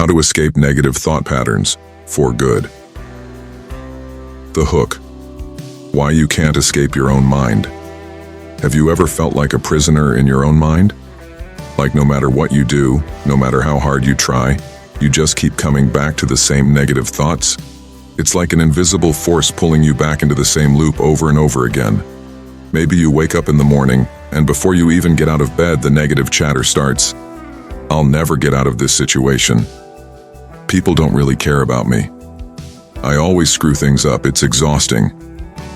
How to escape negative thought patterns for good. The hook. Why you can't escape your own mind. Have you ever felt like a prisoner in your own mind? Like no matter what you do, no matter how hard you try, you just keep coming back to the same negative thoughts? It's like an invisible force pulling you back into the same loop over and over again. Maybe you wake up in the morning, and before you even get out of bed, the negative chatter starts. I'll never get out of this situation. People don't really care about me. I always screw things up, it's exhausting.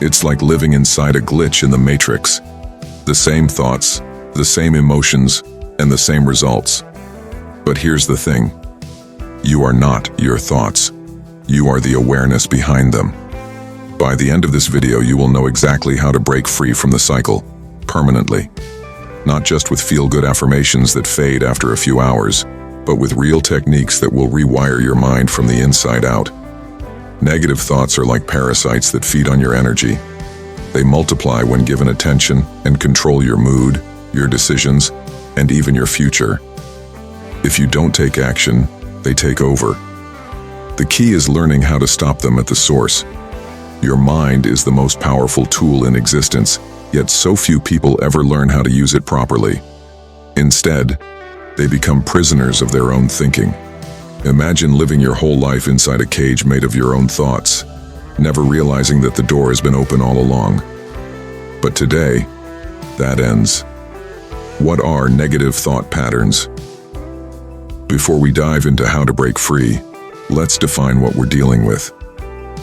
It's like living inside a glitch in the matrix. The same thoughts, the same emotions, and the same results. But here's the thing. You are not your thoughts. You are the awareness behind them. By the end of this video, you will know exactly how to break free from the cycle, permanently. Not just with feel-good affirmations that fade after a few hours, but with real techniques that will rewire your mind from the inside out. Negative thoughts are like parasites that feed on your energy. They multiply when given attention and control your mood, your decisions, and even your future. If you don't take action, they take over. The key is learning how to stop them at the source. Your mind is the most powerful tool in existence, yet so few people ever learn how to use it properly. Instead, they become prisoners of their own thinking. Imagine living your whole life inside a cage made of your own thoughts, never realizing that the door has been open all along. But today, that ends. What are negative thought patterns? Before we dive into how to break free, let's define what we're dealing with.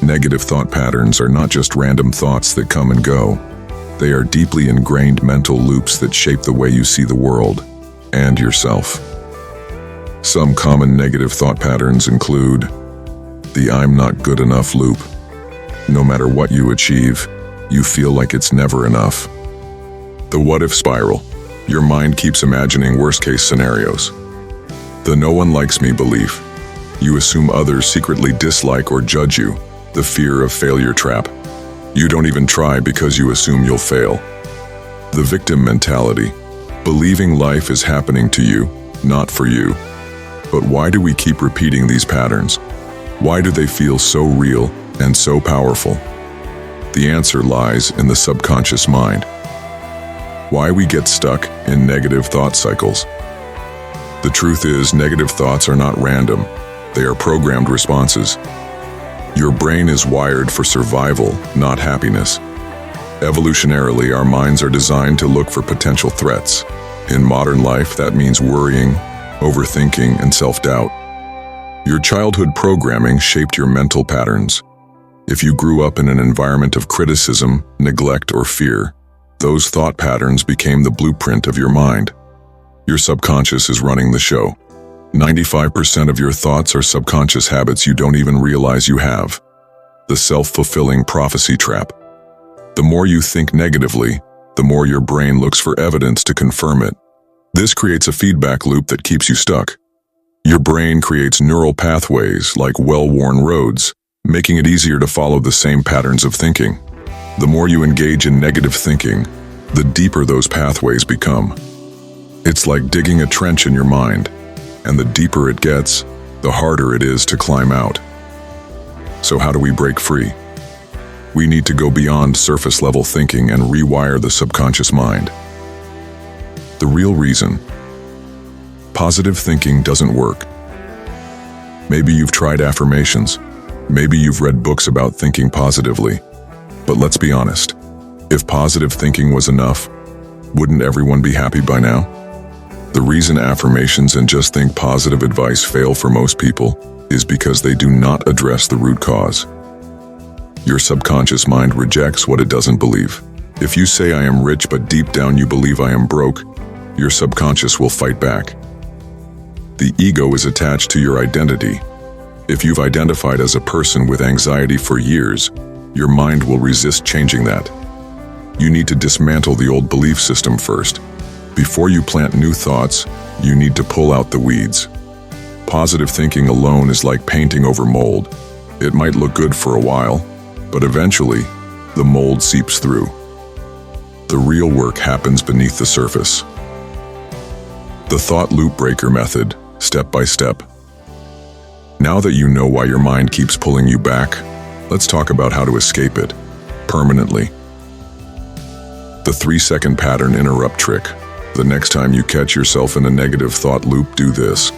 Negative thought patterns are not just random thoughts that come and go. They are deeply ingrained mental loops that shape the way you see the world and yourself. Some common negative thought patterns include the "I'm not good enough" loop. No matter what you achieve, you feel like it's never enough. The "what if" spiral. Your mind keeps imagining worst-case scenarios. The "no one likes me" belief. You assume others secretly dislike or judge you. The fear of failure trap. You don't even try because you assume you'll fail. The victim mentality. Believing life is happening to you, not for you. But why do we keep repeating these patterns? Why do they feel so real and so powerful? The answer lies in the subconscious mind. Why we get stuck in negative thought cycles. The truth is, negative thoughts are not random. They are programmed responses. Your brain is wired for survival, not happiness. Evolutionarily, our minds are designed to look for potential threats. In modern life, that means worrying, overthinking, and self-doubt. Your childhood programming shaped your mental patterns. If you grew up in an environment of criticism, neglect, or fear, those thought patterns became the blueprint of your mind. Your subconscious is running the show. 95% of your thoughts are subconscious habits you don't even realize you have. The self-fulfilling prophecy trap. The more you think negatively, the more your brain looks for evidence to confirm it. This creates a feedback loop that keeps you stuck. Your brain creates neural pathways like well-worn roads, making it easier to follow the same patterns of thinking. The more you engage in negative thinking, the deeper those pathways become. It's like digging a trench in your mind. And the deeper it gets, the harder it is to climb out. So how do we break free? We need to go beyond surface-level thinking and rewire the subconscious mind. The real reason. Positive thinking doesn't work. Maybe you've tried affirmations. Maybe you've read books about thinking positively. But let's be honest. If positive thinking was enough, wouldn't everyone be happy by now? The reason affirmations and just think positive advice fail for most people is because they do not address the root cause. Your subconscious mind rejects what it doesn't believe. If you say "I am rich," but deep down you believe "I am broke," your subconscious will fight back. The ego is attached to your identity. If you've identified as a person with anxiety for years, your mind will resist changing that. You need to dismantle the old belief system first. Before you plant new thoughts, you need to pull out the weeds. Positive thinking alone is like painting over mold. It might look good for a while, but eventually, the mold seeps through. The real work happens beneath the surface. The thought loop breaker method, step by step. Now that you know why your mind keeps pulling you back, let's talk about how to escape it permanently. The 3-second pattern interrupt trick. The next time you catch yourself in a negative thought loop, do this.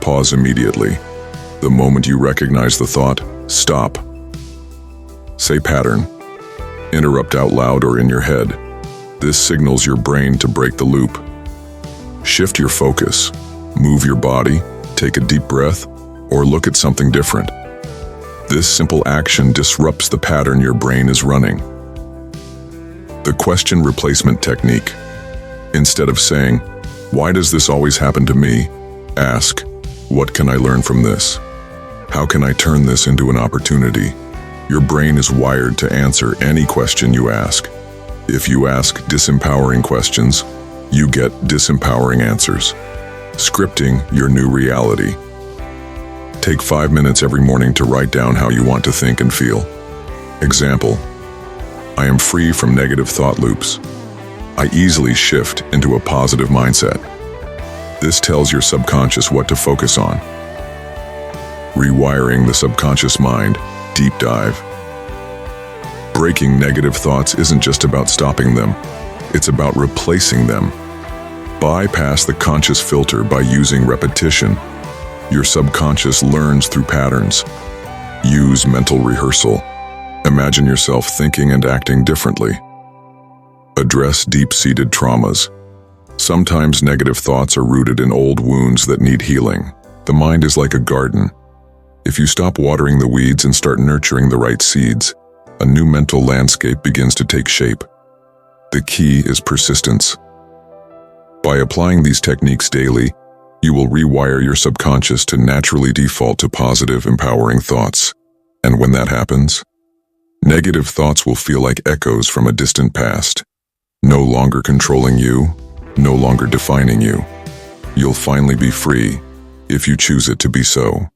Pause immediately. The moment you recognize the thought, stop. Say pattern. Interrupt out loud or in your head. This signals your brain to break the loop. Shift your focus. Move your body, take a deep breath, or look at something different. This simple action disrupts the pattern your brain is running. The question replacement technique. Instead of saying, "Why does this always happen to me?" ask, "What can I learn from this? How can I turn this into an opportunity?" Your brain is wired to answer any question you ask. If you ask disempowering questions, you get disempowering answers. Scripting your new reality. Take 5 minutes every morning to write down how you want to think and feel. Example: I am free from negative thought loops. I easily shift into a positive mindset. This tells your subconscious what to focus on. Rewiring the subconscious mind, deep dive. Breaking negative thoughts isn't just about stopping them, it's about replacing them. Bypass the conscious filter by using repetition. Your subconscious learns through patterns. Use mental rehearsal. Imagine yourself thinking and acting differently. Address deep-seated traumas. Sometimes negative thoughts are rooted in old wounds that need healing. The mind is like a garden. If you stop watering the weeds and start nurturing the right seeds, a new mental landscape begins to take shape. The key is persistence. By applying these techniques daily, you will rewire your subconscious to naturally default to positive, empowering thoughts. And when that happens, negative thoughts will feel like echoes from a distant past, no longer controlling you, no longer defining you. You'll finally be free, if you choose it to be so.